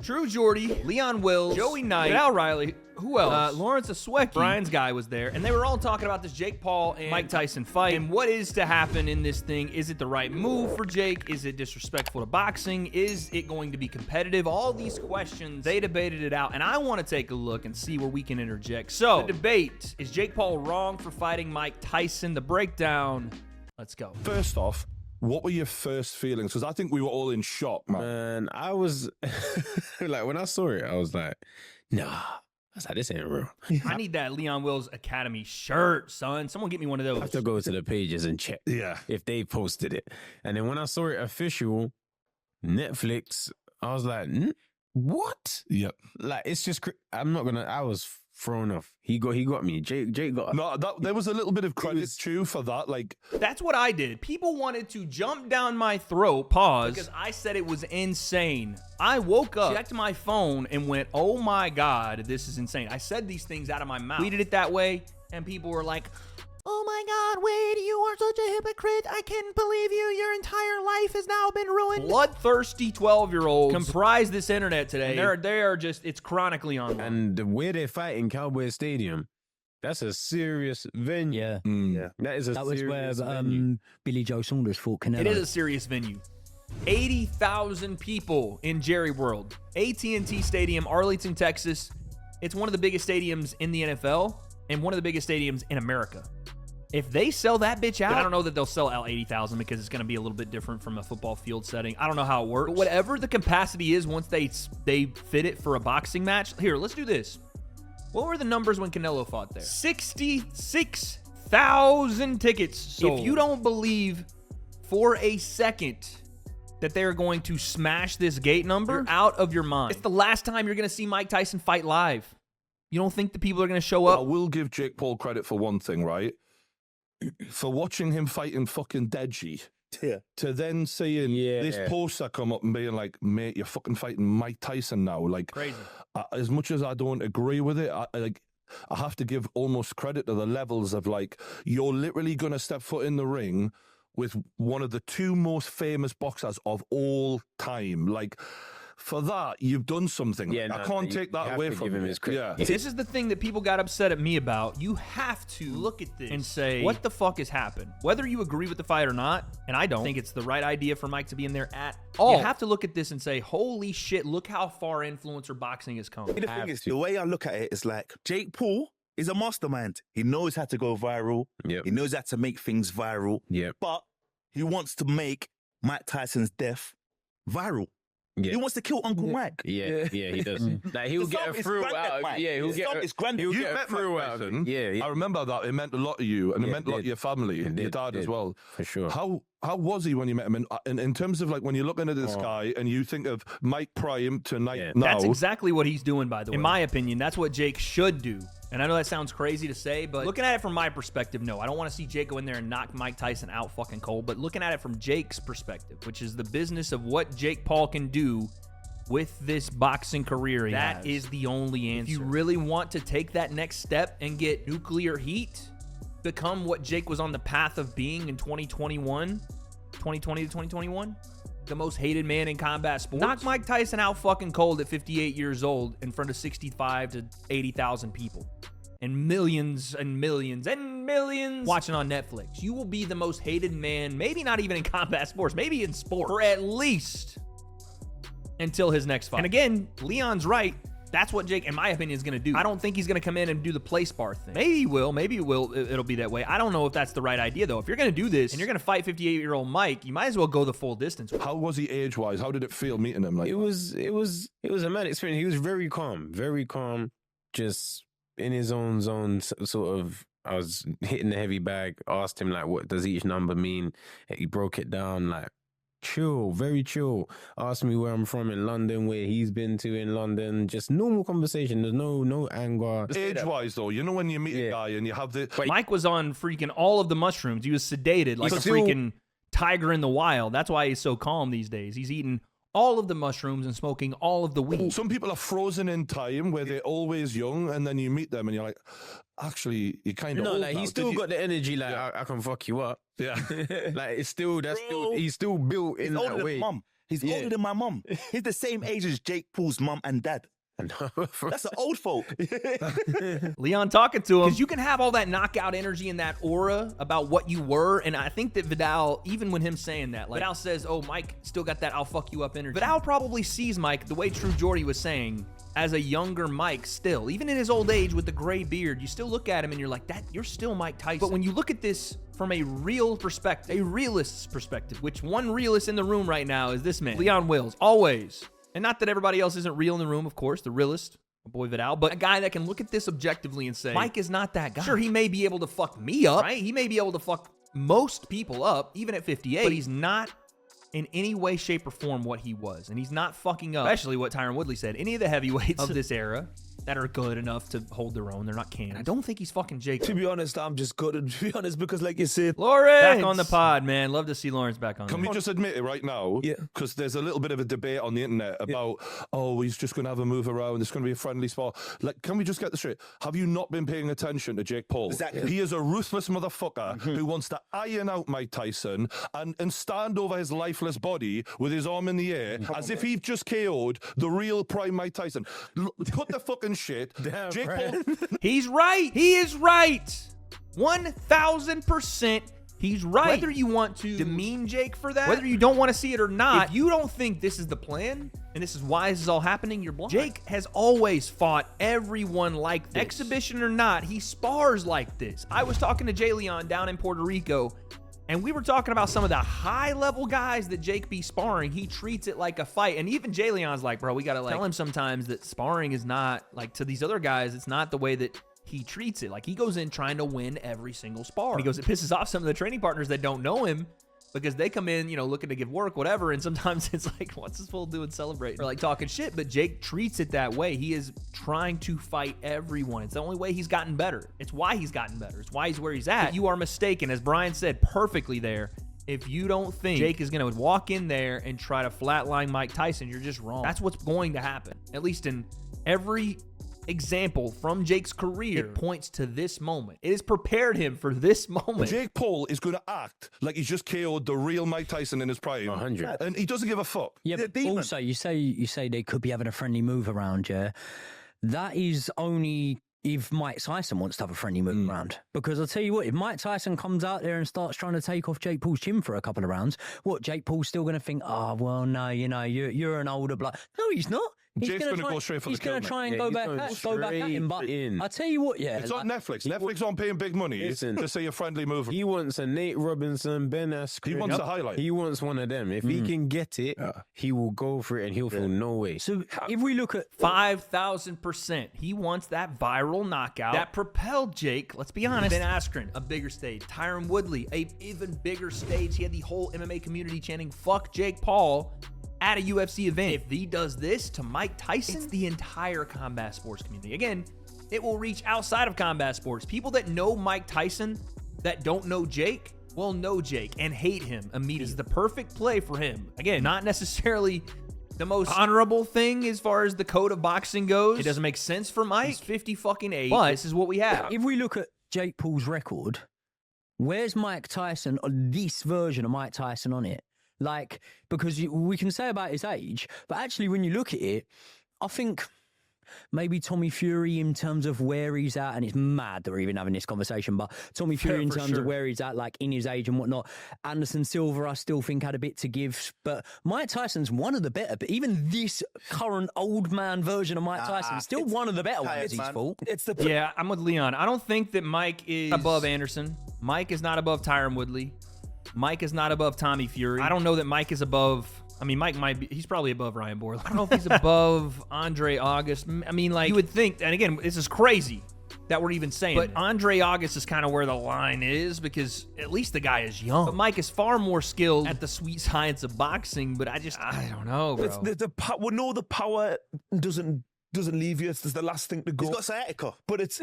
True Geordie, Leon Wills, Joey Knight, Al Riley, who else? Lawrence Oswecki, Brian's guy was there, and they were all talking about this Jake Paul and Mike Tyson fight, and what is to happen in this thing. Is it the right move for Jake? Is it disrespectful to boxing? Is it going to be competitive? All these questions, they debated it out, and I want to take a look and see where we can interject. So, the debate, is Jake Paul wrong for fighting Mike Tyson? The breakdown, let's go. First off, what were your first feelings? Because I think we were all in shock, man. Man, I was, like, when I saw it, I was like, nah. I was like, this ain't real. I need that Leon Wills Academy shirt, son. Someone get me one of those. I have to go to the pages and check if they posted it. And then when I saw it official, Netflix, I was like, what? Yep. Like, it's just, I'm not gonna, I was thrown off. He got me. Jake got No, there was a little bit of credit too for that. Like, that's what I did. People wanted to jump down my throat, because I said it was insane. I woke up, checked my phone, and went, oh my God, this is insane. I said these things out of my mouth. Tweeted it that way, and people were like, oh my God, Wade, you are such a hypocrite. I can't believe you. Your entire life has now been ruined. Bloodthirsty 12-year-olds comprise this internet today. And they are just, it's chronically on. And the way they fight in Cowboy Stadium, that's a serious venue. Yeah. That is a serious venue. Billy Joe Saunders fought Canelo. It is a serious venue. 80,000 people in Jerry World. AT&T Stadium, Arlington, Texas. It's one of the biggest stadiums in the NFL and one of the biggest stadiums in America. If they sell that bitch out, I don't know that they'll sell out 80,000 because it's going to be a little bit different from a football field setting. I don't know how it works. But whatever the capacity is, once they fit it for a boxing match. Here, let's do this. What were the numbers when Canelo fought there? 66,000 tickets sold. If you don't believe for a second that they're going to smash this gate number, you're out of your mind. It's the last time you're going to see Mike Tyson fight live. You don't think the people are going to show up? I will give Jake Paul credit for one thing, right? For watching him fighting fucking Deji, to then seeing this poster come up and being like, mate, you're fucking fighting Mike Tyson now. Like, crazy. As much as I don't agree with it, I have to give almost credit to the levels of, like, you're literally going to step foot in the ring with one of the two most famous boxers of all time. Like, for that, you've done something. Yeah, I can't take that away from him. Yeah. This is the thing that people got upset at me about. You have to look at this and say, what the fuck has happened? Whether you agree with the fight or not, and I don't think it's the right idea for Mike to be in there at all. You have to look at this and say, holy shit, look how far influencer boxing has come. The thing is, the way I look at it is like, Jake Paul is a mastermind. He knows how to go viral. Yep. He knows how to make things viral. Yep. But he wants to make Mike Tyson's death viral. Yeah. He wants to kill Uncle Mike. Yeah, he does. Like, he'll get a through out. Yeah, he'll get a through out. Yeah, I remember that. It meant a lot to you, and it meant a lot to your family, and your dad as well. For sure. How was he when you met him? And in terms of, like, when you're looking at this guy and you think of Mike Prime to now. That's exactly what he's doing, by the way. In my opinion, that's what Jake should do. And I know that sounds crazy to say, but looking at it from my perspective, no. I don't want to see Jake go in there and knock Mike Tyson out fucking cold. But looking at it from Jake's perspective, which is the business of what Jake Paul can do with this boxing career, that is the only answer. If you really want to take that next step and get nuclear heat, become what Jake was on the path of being in 2020 to 2021, the most hated man in combat sports. Knock Mike Tyson out fucking cold at 58 years old in front of 65 to 80,000 people. And millions and millions and millions watching on Netflix. You will be the most hated man, maybe not even in combat sports, maybe in sport, for at least until his next fight. And again, Leon's right. That's what Jake, in my opinion, is going to do. I don't think he's going to come in and do the place bar thing. Maybe he will. Maybe it'll be that way. I don't know if that's the right idea, though. If you're going to do this and you're going to fight 58-year-old Mike, you might as well go the full distance. How was he age-wise? How did it feel meeting him? Like, it was a mad experience. He was very calm, just in his own zone. Sort of, I was hitting the heavy bag. Asked him, like, what does each number mean? He broke it down, like, chill, very chill. Asked me where I'm from in London, where he's been to in London. Just normal conversation. There's no anger. Age-wise, though, you know when you meet a guy and you have the... Mike was on freaking all of the mushrooms. He was sedated like a freaking tiger in the wild. That's why he's so calm these days. He's eating all of the mushrooms and smoking all of the weed. Some people are frozen in time where they're always young, and then you meet them and you're like, actually, you kind of no, old like now. he's still got the energy. Like I can fuck you up. Yeah, like it's still he's still built in that way. Mum. He's older than my mum. He's the same age as Jake Paul's mum and dad. That's an old folk. Leon talking to him. Because you can have all that knockout energy and that aura about what you were. And I think that Vidal, even when him saying that, like Vidal says, oh, Mike still got that I'll fuck you up energy. Vidal probably sees Mike, the way True Geordie was saying, as a younger Mike still. Even in his old age with the gray beard, you still look at him and you're like, you're still Mike Tyson. But when you look at this from a real perspective, a realist's perspective, which one realist in the room right now is this man, Leon Wills, always. And not that everybody else isn't real in the room, of course, the realist, my boy Vidal, but a guy that can look at this objectively and say, Mike is not that guy. Sure, he may be able to fuck me up, right? He may be able to fuck most people up, even at 58, but he's not in any way, shape, or form what he was. And he's not fucking up, especially what Tyron Woodley said, any of the heavyweights of this era that are good enough to hold their own. They're not cannons. I don't think he's fucking Jake. To be honest, I'm just gutted, to be honest, because like you said, Lawrence! Back on the pod, man. Love to see Lawrence back on. Can we just admit it right now? Yeah. Because there's a little bit of a debate on the internet about, oh, he's just going to have a move around. It's going to be a friendly spot. Like, can we just get this straight? Have you not been paying attention to Jake Paul? Exactly. He is a ruthless motherfucker who wants to iron out Mike Tyson and stand over his lifeless body with his arm in the air as if he'd just KO'd the real prime Mike Tyson. Cut the fucking shit. Damn, Jake Paul. He's right. He is right. 1,000%. He's right. Whether you want to demean Jake for that, whether you don't want to see it or not, if you don't think this is the plan and this is why this is all happening, you're blind. Jake has always fought everyone like this. Exhibition or not, he spars like this. I was talking to Jay Leon down in Puerto Rico, and we were talking about some of the high-level guys that Jake be sparring. He treats it like a fight. And even Jay Leon's like, bro, we got to tell him sometimes that sparring is not, like, to these other guys, it's not the way that he treats it. Like, he goes in trying to win every single spar. And he goes, it pisses off some of the training partners that don't know him because they come in, you know, looking to give work, whatever. And sometimes it's like, what's this fool doing celebrating? Or like talking shit. But Jake treats it that way. He is trying to fight everyone. It's the only way he's gotten better. It's why he's gotten better. It's why he's where he's at. But you are mistaken, as Brian said perfectly there. If you don't think Jake is going to walk in there and try to flatline Mike Tyson, you're just wrong. That's what's going to happen. At least in every example from Jake's career, it points to this moment. It has prepared him for this moment. Jake Paul is going to act like he's just KO'd the real Mike Tyson in his prime. 100. And he doesn't give a fuck. Yeah, but also you say they could be having a friendly move around, yeah. That is only if Mike Tyson wants to have a friendly move around. Because I'll tell you what, if Mike Tyson comes out there and starts trying to take off Jake Paul's chin for a couple of rounds, what, Jake Paul's still going to think, oh, well, no, you know, you're an older blood. No, he's not. Jake's going to go straight for the kill. He's going to try and go back at him. But I tell you what, yeah. It's on Netflix. Netflix aren't paying big money to say a friendly move. He wants a Nate Robinson, Ben Askren. He wants a highlight. He wants one of them. If he can get it, he will go for it and he'll feel no way. So if we look at 5,000%, he wants that viral knockout that propelled Jake, let's be honest, Ben Askren, a bigger stage. Tyron Woodley, a even bigger stage. He had the whole MMA community chanting, fuck Jake Paul, at a UFC event. If he does this to Mike Tyson, it's the entire combat sports community. Again, it will reach outside of combat sports. People that know Mike Tyson that don't know Jake will know Jake and hate him immediately. It's the perfect play for him. Again, not necessarily the most honorable thing as far as the code of boxing goes. It doesn't make sense for Mike. He's 50-8, but this is what we have. If we look at Jake Paul's record, where's Mike Tyson, or this version of Mike Tyson on it? Like, because we can say about his age, but actually when you look at it, I think maybe Tommy Fury in terms of where he's at, and it's mad that we're even having this conversation, but Tommy Fury in terms of where he's at, like in his age and whatnot. Anderson Silva, I still think had a bit to give, but Mike Tyson's one of the better, but even this current old man version of Mike Tyson is still one of the better ones. His fault. Yeah, I'm with Leon. I don't think that Mike is above Anderson. Mike is not above Tyron Woodley. Mike is not above Tommy Fury. I don't know that Mike is above... I mean, Mike might be... He's probably above Ryan Borland. I don't know if he's above Andre August. I mean, like, you would think... And again, this is crazy that we're even saying But Andre August is kind of where the line is because at least the guy is young. But Mike is far more skilled at the sweet science of boxing, but I don't know, bro. The power doesn't leave you. It's the last thing to go. He's got sciatica. But it's...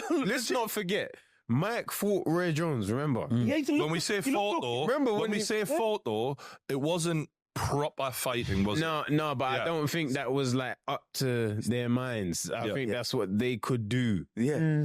Let's not forget... Mike fought Ray Jones, remember? Yeah, when we say fault, though, when we say fault, though, it wasn't proper fighting, was it? No, but I don't think that was like up to their minds. I think that's what they could do. Yeah.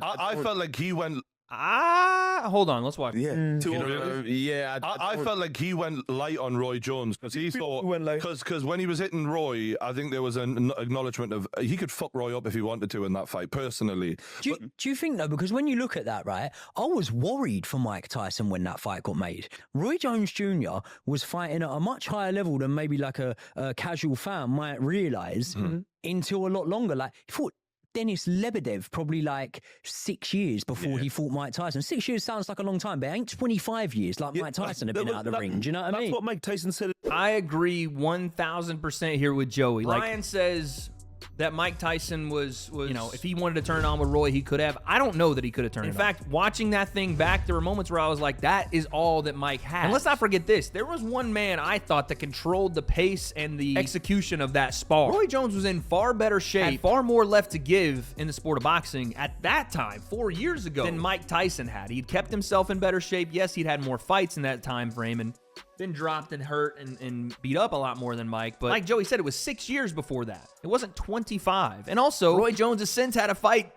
I felt like he went Hold on, let's watch. Yeah, You know, yeah, I felt like he went light on Roy Jones because he thought went light. because when he was hitting Roy, I think there was an acknowledgement of he could fuck Roy up if he wanted to in that fight. Personally, Do you think though? Because when you look at that, right, I was worried for Mike Tyson when that fight got made. Roy Jones Jr. was fighting at a much higher level than maybe like a casual fan might realize until a lot longer. Like he fought Denis Lebedev probably like 6 years before he fought Mike Tyson. 6 years sounds like a long time, but it ain't 25 years like Mike Tyson have been out of the ring. Do you know what I mean? That's what Mike Tyson said. I agree 1,000% here with Joey. Ryan says that Mike Tyson was, you know, if he wanted to turn on with Roy, he could have. I don't know that he could have turned it on. In fact, watching that thing back, there were moments where I was like, that is all that Mike had. And let's not forget this. There was one man I thought that controlled the pace and the execution of that spar. Roy Jones was in far better shape, had far more left to give in the sport of boxing at that time, 4 years ago, than Mike Tyson had. He'd kept himself in better shape. Yes, he'd had more fights in that time frame, and been dropped and hurt and beat up a lot more than Mike. But like Joey said, it was 6 years before that. It wasn't 25. And also, Roy Jones has since had a fight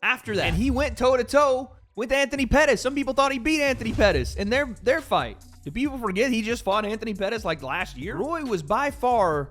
after that. And he went toe-to-toe with Anthony Pettis. Some people thought he beat Anthony Pettis in their fight. Do people forget he just fought Anthony Pettis like last year? Roy was by far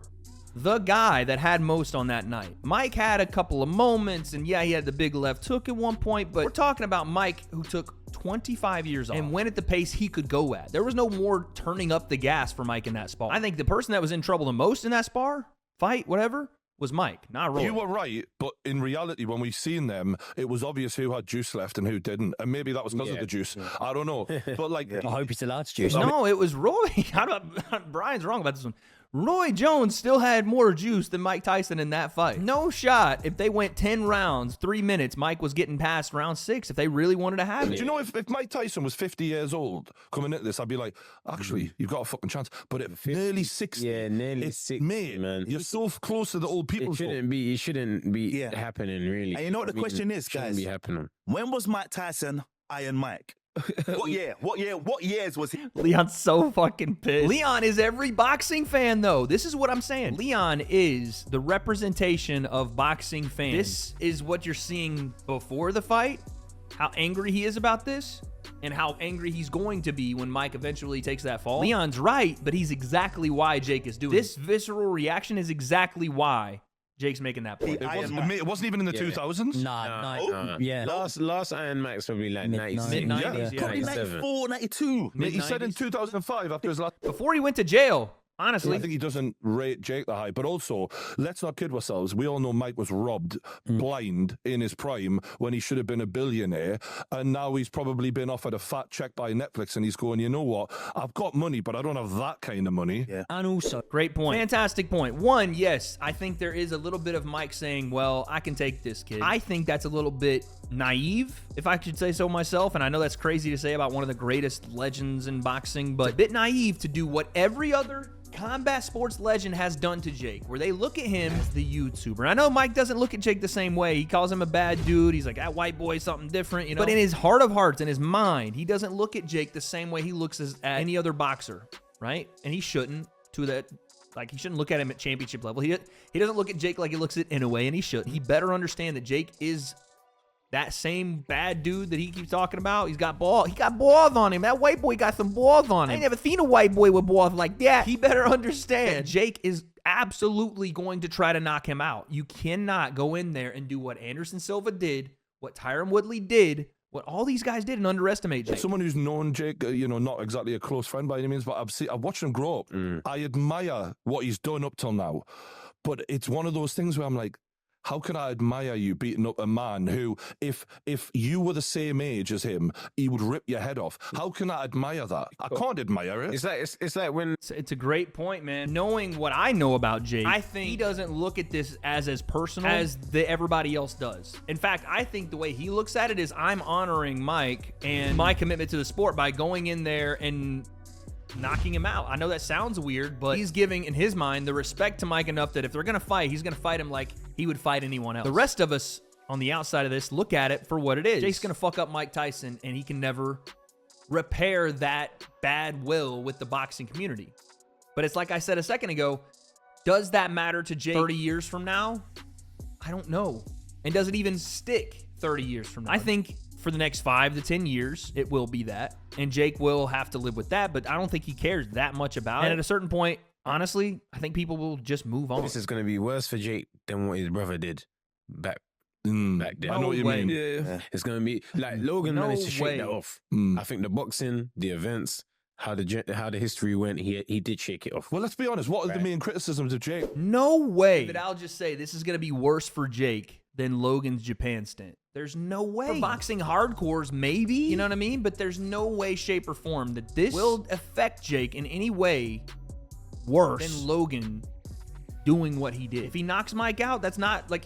the guy that had most on that night. Mike had a couple of moments, and yeah, he had the big left hook at one point, but we're talking about Mike who took 25 years off and went at the pace he could go at. There was no more turning up the gas for Mike in that spar. I think the person that was in trouble the most in that spar, fight, whatever, was Mike, not Roy. you were right, but in reality, when we seen them, it was obvious who had juice left and who didn't, and maybe that was because of the juice. I don't know, but like, I hope he's allowed to juice. No, it was Roy. Brian's wrong about this one. Roy Jones still had more juice than Mike Tyson in that fight. No shot. If they went 10 rounds, 3 minutes, Mike was getting past round 6 if they really wanted to have it. do you know if Mike Tyson was 50 years old coming into this, I'd be like, actually, you've got a fucking chance. But at nearly 60, nearly it's 60, mate, man. you're so close to the old people. It shouldn't be happening, really. And you know what the question is, Shouldn't guys? be happening. When was Mike Tyson Iron Mike? What year? What years was he? Leon's so fucking pissed. Leon is every boxing fan, though. This is what I'm saying. Leon is the representation of boxing fans. This is what you're seeing before the fight, how angry he is about this, and how angry he's going to be when Mike eventually takes that fall. Leon's right, but he's exactly why Jake is doing this. Visceral reaction is exactly why Jake's making that point. It wasn't even in the 2000s. Nah. Yeah. Last Iron Max probably like 96. Mid-90s, yeah. Probably 94, 92. He said in 2005 after his last. Before he went to jail, honestly. I think he doesn't rate Jake that high. But also, let's not kid ourselves. We all know Mike was robbed blind in his prime when he should have been a billionaire. And now he's probably been offered a fat check by Netflix and he's going, you know what? I've got money, but I don't have that kind of money. Yeah. And also, Great point. Fantastic point. One, yes, I think there is a little bit of Mike saying, well, I can take this kid. I think that's a little bit naive, if I should say so myself. And I know that's crazy to say about one of the greatest legends in boxing, but a bit naive to do what every other combat sports legend has done to Jake, where they look at him as the YouTuber. I know Mike doesn't look at Jake the same way. He calls him a bad dude. He's like, that white boy is something different, you know? But in his heart of hearts, in his mind, he doesn't look at Jake the same way he looks at any other boxer, right? And he shouldn't, to that. Like, he shouldn't look at him at championship level. He doesn't look at Jake like he looks at Inoue, and he should. He better understand that Jake is that same bad dude that he keeps talking about. He got balls on him. That white boy got some balls on him. I ain't never seen a white boy with balls like that. He better understand Jake is absolutely going to try to knock him out. You cannot go in there and do what Anderson Silva did, what Tyron Woodley did, what all these guys did, and underestimate Jake. Someone who's known Jake, not exactly a close friend by any means, but I've watched him grow up. I admire what he's done up till now. But it's one of those things where I'm like, how can I admire you beating up a man who, if you were the same age as him, he would rip your head off? How can I admire that? I can't admire it. It's like when It's a great point, man. Knowing what I know about Jake, I think he doesn't look at this as personal as everybody else does. In fact, I think the way he looks at it is, I'm honoring Mike and my commitment to the sport by going in there and knocking him out. I know that sounds weird, but he's giving, in his mind, the respect to Mike enough that if they're going to fight, he's going to fight him like he would fight anyone else. The rest of us on the outside of this look at it for what it is. Jake's going to fuck up Mike Tyson, and he can never repair that bad will with the boxing community. But it's like I said a second ago, does that matter to Jake 30 years from now? I don't know. And does it even stick 30 years from now? I think for the next 5 to 10 years, it will be that. And Jake will have to live with that, but I don't think he cares that much about it. And at a certain point, honestly, I think people will just move on. This is going to be worse for Jake than what his brother did back then. I know what you mean. Yeah. It's going to be like Logan managed to shake way. that off. I think the boxing, the events, how the history went, he did shake it off. Well, let's be honest. What are the main criticisms of Jake? No way that I'll just say this is going to be worse for Jake than Logan's Japan stint. There's no way. For boxing hardcores, maybe. You know what I mean? But there's no way, shape, or form that this will affect Jake in any way worse than Logan doing what he did. If he knocks Mike out, that's not like...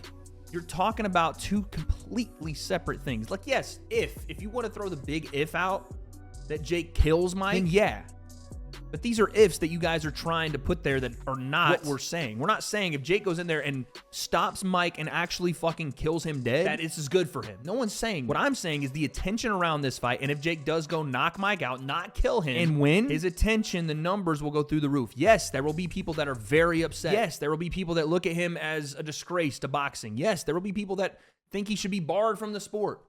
You're talking about two completely separate things. Like, yes, if you want to throw the big if out that Jake kills Mike, then yeah. But these are ifs that you guys are trying to put there that are not what we're saying. We're not saying if Jake goes in there and stops Mike and actually fucking kills him dead, that this is good for him. No one's saying. What I'm saying is the attention around this fight, and if Jake does go knock Mike out, not kill him, and win, his attention, the numbers will go through the roof. Yes, there will be people that are very upset. Yes, there will be people that look at him as a disgrace to boxing. Yes, there will be people that think he should be barred from the sport.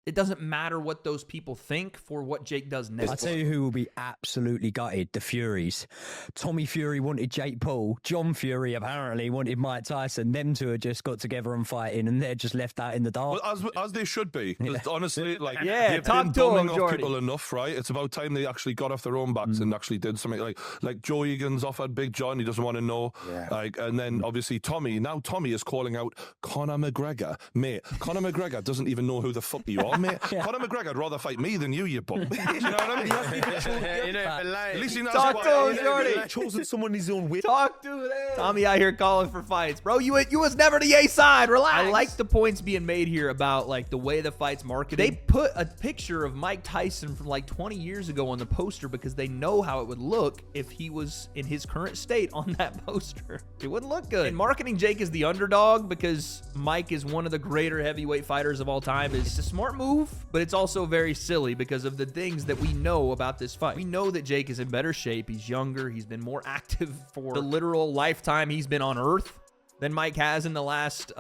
It doesn't matter what those people think for what Jake does next. I tell you who will be absolutely gutted, the Furies. Tommy Fury wanted Jake Paul. John Fury apparently wanted Mike Tyson. Them two had just got together and fighting, and they're just left out in the dark. Well, as they should be. Honestly, like, yeah, they've talk been to him, bombing off Geordie. people enough, right? It's about time they actually got off their own backs and actually did something. Like Joe Egan's offered Big John. He doesn't want to know. Yeah. Like, and then obviously Tommy is calling out Conor McGregor, mate. Conor McGregor doesn't even know who the fuck you are, mate. Conor McGregor would rather fight me than you bum. Do you know what I mean? At least he knows Talk to him, Geordie. He's chosen someone his own way. Talk to them. Tommy out here calling for fights. Bro, you was never the A side. Relax. I like the points being made here about like the way the fight's marketed. They put a picture of Mike Tyson from like 20 years ago on the poster because they know how it would look if he was in his current state on that poster. It wouldn't look good. And marketing Jake as the underdog because Mike is one of the greater heavyweight fighters of all time is a smart move, but it's also very silly because of the things that we know about this fight. We know that Jake is in better shape. He's younger. He's been more active for the literal lifetime he's been on Earth than Mike has in the last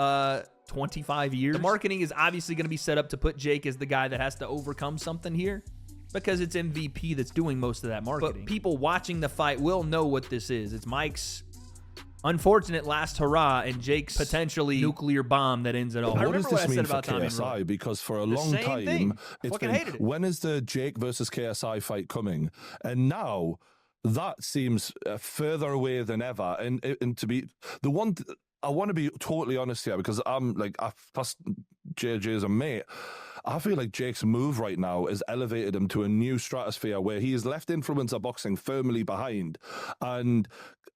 25 years. The marketing is obviously going to be set up to put Jake as the guy that has to overcome something here because it's MVP that's doing most of that marketing. But people watching the fight will know what this is. It's Mike's unfortunate last hurrah and Jake's potentially nuclear bomb that ends it all. I What does remember what I this said mean for about Tommy KSI? Rowe. Because for a The long same time, thing. it's Fucking been, hated it. when is the Jake versus KSI fight coming? And now that seems further away than ever. And to be the one, I want to be totally honest here because I'm like, plus JJ as a mate. I feel like Jake's move right now has elevated him to a new stratosphere where he has left influencer boxing firmly behind. And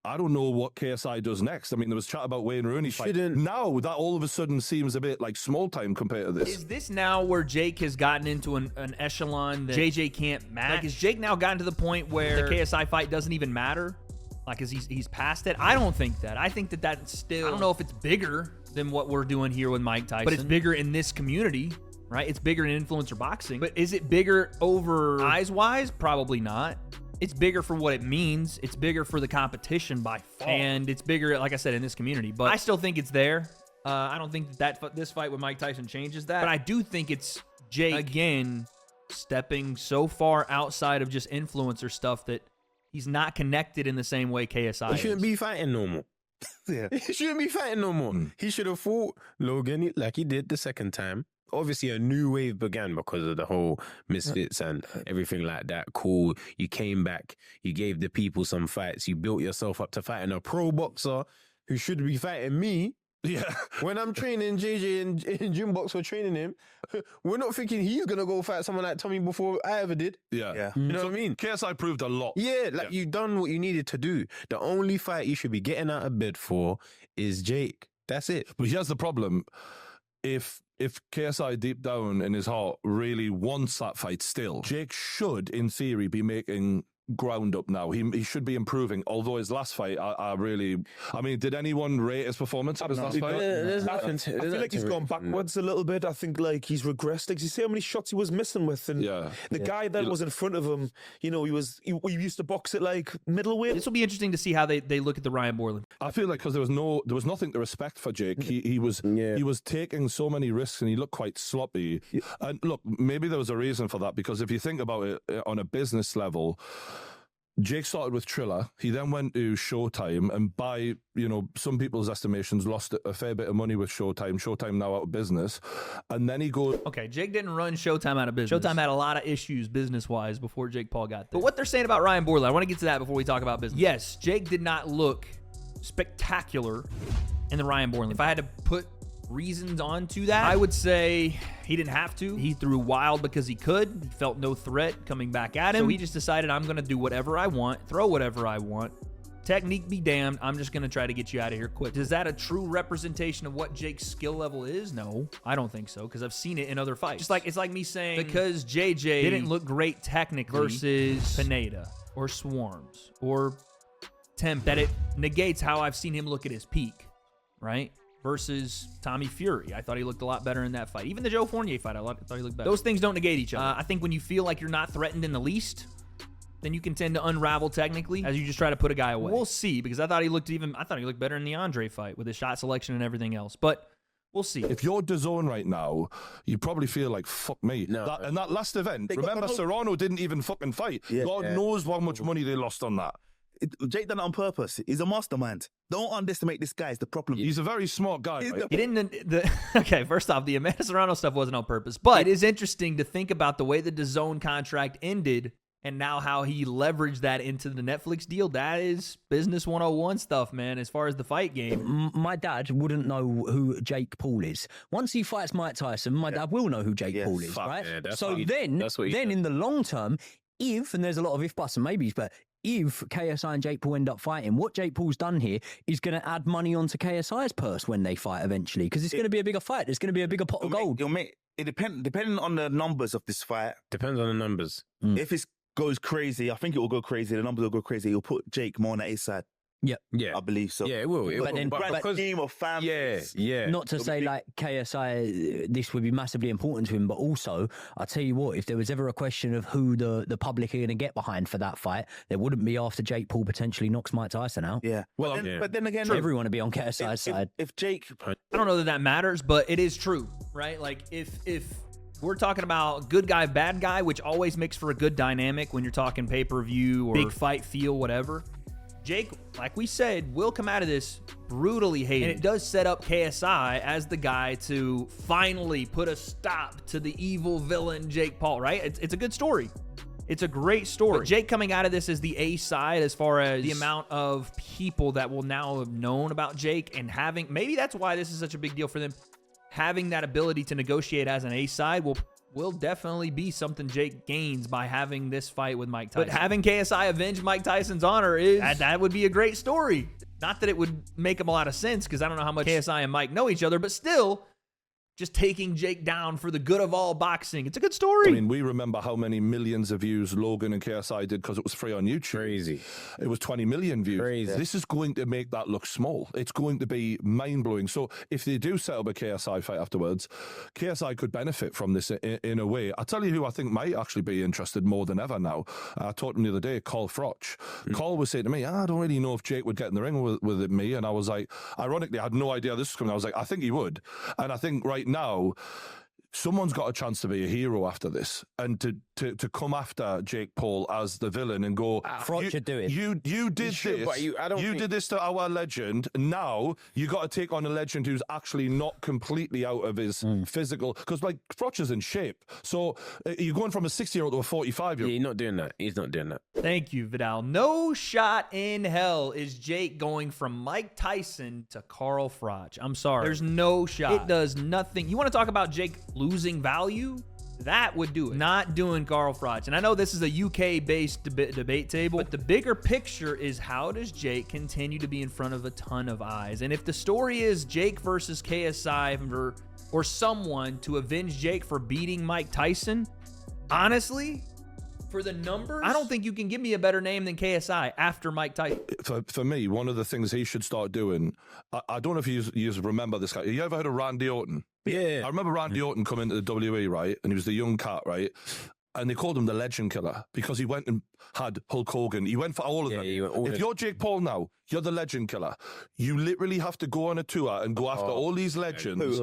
I don't know what KSI does next. I mean, there was chat about Wayne Rooney fight. Now that all of a sudden seems a bit like small time compared to this. Is this now where Jake has gotten into an echelon that JJ can't match? Like, is Jake now gotten to the point where the KSI fight doesn't even matter? Like, is he's past it? I don't think that. I think that that's still... I don't know if it's bigger than what we're doing here with Mike Tyson, but it's bigger in this community, right? It's bigger in influencer boxing. But is it bigger over eyes-wise? Probably not. It's bigger for what it means. It's bigger for the competition by far. And it's bigger, like I said, in this community. But I still think it's there. I don't think that this fight with Mike Tyson changes that. But I do think it's Jake, again, stepping so far outside of just influencer stuff that he's not connected in the same way KSI He shouldn't be fighting no more. Yeah. He shouldn't be fighting no more. He should have fought Logan like he did the second time. Obviously, a new wave began because of the whole Misfits and everything like that. Cool. You came back. You gave the people some fights. You built yourself up to fighting a pro boxer who should be fighting me. Yeah. When I'm training JJ and Gym Box, we're training him. We're not thinking he's going to go fight someone like Tommy before I ever did. Yeah. Yeah. You know what I mean? KSI proved a lot. Yeah, like you done what you needed to do. The only fight you should be getting out of bed for is Jake. That's it. But here's the problem. If KSI deep down in his heart really wants that fight still, Jake should, in theory, be making ground up now. He should be improving. Although his last fight, I mean, did anyone rate his performance at his last fight? There's nothing. I feel like he's gone backwards a little bit. I think like he's regressed. Like, you see how many shots he was missing with, and the guy that was in front of him, you know, he used to box at like middleweight. This will be interesting to see how they look at the Ryan Borland. I feel like because there was nothing to respect for Jake. He was taking so many risks and he looked quite sloppy. And look, maybe there was a reason for that, because if you think about it on a business level, Jake started with Triller. He then went to Showtime, and by some people's estimations, lost a fair bit of money with Showtime. Showtime now out of business, and then he goes. Okay, Jake didn't run Showtime out of business. Showtime had a lot of issues business-wise before Jake Paul got there. But what they're saying about Ryan Borland, I want to get to that before we talk about business. Yes, Jake did not look spectacular in the Ryan Borland. If I had to put reasons onto that, I would say he didn't have to. He threw wild because he could. He felt no threat coming back at him. So he just decided, I'm going to do whatever I want, throw whatever I want. Technique be damned. I'm just going to try to get you out of here quick. Is that a true representation of what Jake's skill level is? No, I don't think so, because I've seen it in other fights. Just like it's like me saying because JJ didn't look great technically versus Pineda or Swarms or Temp, that it negates how I've seen him look at his peak, right? Versus Tommy Fury. I thought he looked a lot better in that fight. Even the Joe Fournier fight, I thought he looked better. Those things don't negate each other. I think when you feel like you're not threatened in the least, then you can tend to unravel technically as you just try to put a guy away. We'll see, because I thought he looked better in the Andre fight with his shot selection and everything else. But we'll see. If you're DAZN right now, you probably feel like, fuck me. No. That last event, remember, Serrano didn't even fucking fight. Yeah. God knows how much money they lost on that. Jake done it on purpose. He's a mastermind. Don't underestimate this guy. It's the problem. He's a very smart guy. Right? He didn't. Okay, first off, the Amanda Serrano stuff wasn't on purpose, but it is interesting to think about the way the DAZN contract ended and now how he leveraged that into the Netflix deal. That is business 101 stuff, man, as far as the fight game. My dad wouldn't know who Jake Paul is. Once he fights Mike Tyson, my dad will know who Jake Paul is, right? Yeah, so then in the long term, if, and there's a lot of if, buts, and maybes, but if KSI and Jake Paul end up fighting, what Jake Paul's done here is going to add money onto KSI's purse when they fight eventually, because it's going to be a bigger fight. There's going to be a bigger pot of gold. It depending on the numbers of this fight. Depends on the numbers. If it goes crazy, I think it will go crazy. The numbers will go crazy. It'll put Jake more on the A side. Yeah, I believe so. Yeah, it will. But team of families. Yeah. Not to say like KSI, this would be massively important to him, but also, I'll tell you what, if there was ever a question of who the public are going to get behind for that fight, there wouldn't be after Jake Paul potentially knocks Mike Tyson out. Yeah. But then again, everyone would be on KSI's side. If Jake, I don't know that matters, but it is true, right? Like if we're talking about good guy, bad guy, which always makes for a good dynamic when you're talking pay-per-view or big fight feel, whatever. Jake, like we said, will come out of this brutally hated. And it does set up KSI as the guy to finally put a stop to the evil villain Jake Paul, right? It's a good story. It's a great story. But Jake coming out of this as the A side as far as the amount of people that will now have known about Jake and having, maybe that's why this is such a big deal for them. Having that ability to negotiate as an A side will definitely be something Jake gains by having this fight with Mike Tyson. But having KSI avenge Mike Tyson's honor that would be a great story. Not that it would make him a lot of sense, because I don't know how much KSI and Mike know each other, but still, just taking Jake down for the good of all boxing. It's a good story. I mean, we remember how many millions of views Logan and KSI did because it was free on YouTube. Crazy. It was 20 million views. Crazy. This is going to make that look small. It's going to be mind-blowing. So if they do set up a KSI fight afterwards, KSI could benefit from this in a way. I'll tell you who I think might actually be interested more than ever now. I talked to him the other day, Carl Froch. Carl was saying to me, I don't really know if Jake would get in the ring with me. And I was like, ironically, I had no idea this was coming. I was like, I think he would. And I think right now, someone's got a chance to be a hero after this, and to come after Jake Paul as the villain and go, Froch should do it. You did this. You did this to our legend. Now you got to take on a legend who's actually not completely out of his physical. Because like Froch is in shape, so you're going from a 60-year-old to a 45-year-old. Yeah, he's not doing that. He's not doing that. Thank you, Vidal. No shot in hell is Jake going from Mike Tyson to Carl Froch. I'm sorry. There's no shot. It does nothing. You want to talk about Jake losing value? That would do it. Not doing Carl Froch. And I know this is a UK-based debate table, but the bigger picture is, how does Jake continue to be in front of a ton of eyes? And if the story is Jake versus KSI or someone to avenge Jake for beating Mike Tyson, honestly, for the numbers, I don't think you can give me a better name than KSI after Mike Tyson. For me, one of the things he should start doing, I don't know if you remember this guy. You ever heard of Randy Orton? Yeah. I remember Randy Orton coming to the W.A.D.E, right? And he was the young cat, right? And they called him the Legend Killer because he went and had Hulk Hogan. He went for all of them. If you're Jake Paul now, you're the Legend Killer. You literally have to go on a tour and go after all these legends.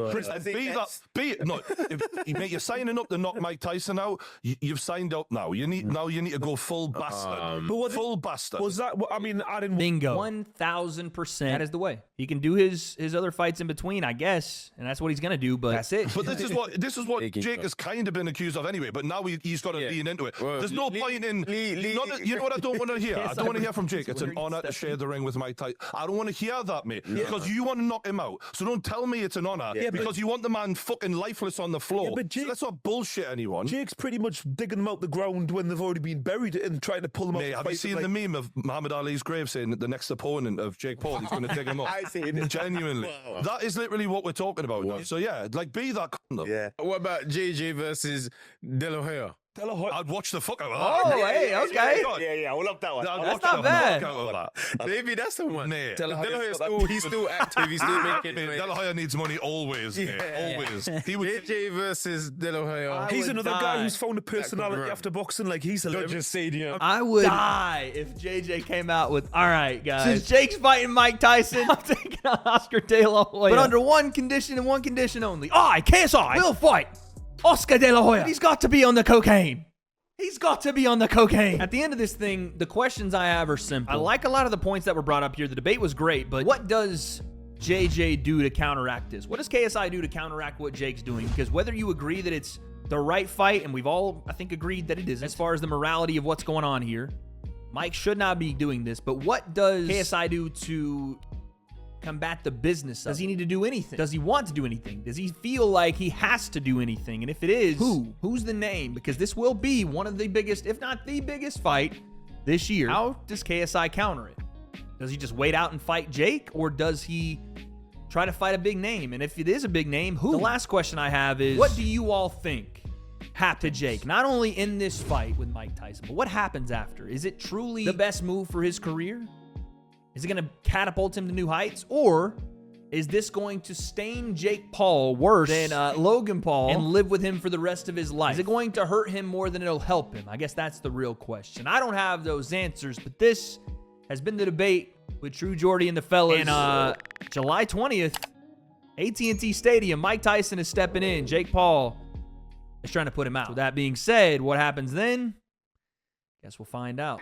Mate, you're signing up to knock Mike Tyson out. You've signed up now. You need to go full bastard. Full bastard. Was that? I mean, I didn't. Bingo. 1,000%. That is the way. He can do his other fights in between, I guess, and that's what he's gonna do. But that's it. But this is what Jake has kind of been accused of anyway. But now he's got to lean into it. Well, there's no point in. You know what I don't want to hear? I don't want to hear from Jake. It's an honor to share the ring with Mike Tyson. I don't want to hear that, mate, because you want to knock him out. So don't tell me it's an honor because you want the man fucking lifeless on the floor. But Jake, let's not bullshit anyone. Jake's pretty much digging them out the ground when they've already been buried and trying to pull them out. Mate, have you seen the meme of Muhammad Ali's grave saying that the next opponent of Jake Paul is going to dig him up? I see it. Genuinely. Wow. That is literally what we're talking about. Wow. So yeah, like be that cunt. Yeah. What about JJ versus De La Hoya? I'd watch the fuck out of that. Oh, hey, okay. Yeah, I will love that one. That's not bad. Maybe that's the one. Mate. De La Hoya he's still active. He's still making it. De La Hoya needs money always. Always. He would JJ versus De La Hoya. He's another guy who's found a personality after boxing. Like he's a Dodger Stadium. I would die if JJ came out with, all right, guys, since Jake's fighting Mike Tyson, I'm taking on Oscar De La Hoya. But under one condition and one condition only. KSI will fight Oscar De La Hoya. He's got to be on the cocaine. He's got to be on the cocaine. At the end of this thing, the questions I have are simple. I like a lot of the points that were brought up here. The debate was great, but what does JJ do to counteract this? What does KSI do to counteract what Jake's doing? Because whether you agree that it's the right fight, and we've all, I think, agreed that it is, as far as the morality of what's going on here, Mike should not be doing this. But what does KSI do to combat the business? Does he need to do anything? Does he want to do anything? Does he feel like he has to do anything? And if it is, who's the name? Because this will be one of the biggest, if not the biggest fight this year. How does KSI counter it? Does he just wait out and fight Jake? Or does he try to fight a big name? And if it is a big name, who? The last question I have is, what do you all think happened to Jake? Not only in this fight with Mike Tyson, but what happens after? Is it truly the best move for his career? Is it going to catapult him to new heights? Or is this going to stain Jake Paul worse than Logan Paul and live with him for the rest of his life? Is it going to hurt him more than it'll help him? I guess that's the real question. I don't have those answers, but this has been the debate with True Geordie and the fellas. And July 20th, AT&T Stadium, Mike Tyson is stepping in. Jake Paul is trying to put him out. With that being said, what happens then? Guess we'll find out.